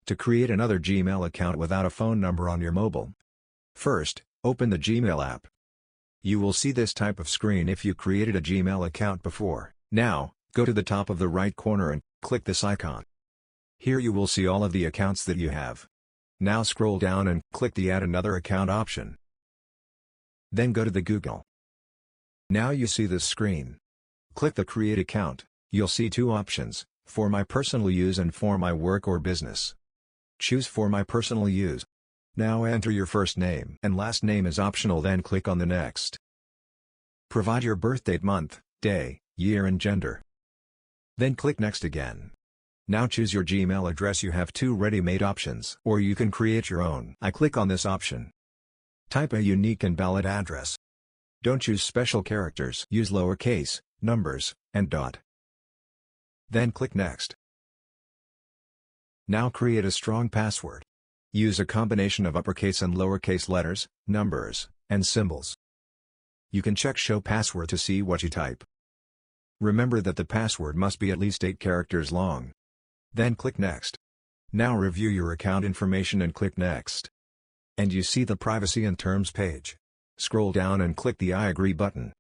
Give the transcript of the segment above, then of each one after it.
To create another Gmail account without a phone number on your mobile. First, open the Gmail app. You will see this type of screen if you created a Gmail account before. Now, go to the top of the right corner and click this icon. Here you will see all of the accounts that you have. Now scroll down and click the Add Another Account option. Then go to the Google. Now you see this screen. Click the Create Account. You'll see two options, for my personal use and for my work or business. Choose for my personal use. Now enter your first name and last name is optional, then click on the Next. Provide your birth date, month, day, year and gender. Then click Next again. Now choose your Gmail address. You have two ready-made options, or you can create your own. I click on this option. Type a unique and valid address. Don't use special characters. Use lowercase, numbers, and dot. Then click Next. Now create a strong password. Use a combination of uppercase and lowercase letters, numbers, and symbols. You can check Show Password to see what you type. Remember that the password must be at least 8 characters long. Then click Next. Now review your account information and click Next. And you see the Privacy and Terms page. Scroll down and click the I agree button.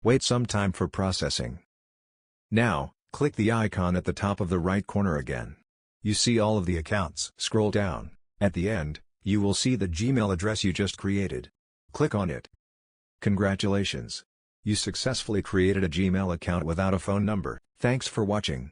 Wait some time for processing. Now, click the icon at the top of the right corner again. You see all of the accounts. Scroll down. At the end, you will see the Gmail address you just created. Click on it. Congratulations! You successfully created a Gmail account without a phone number. Thanks for watching.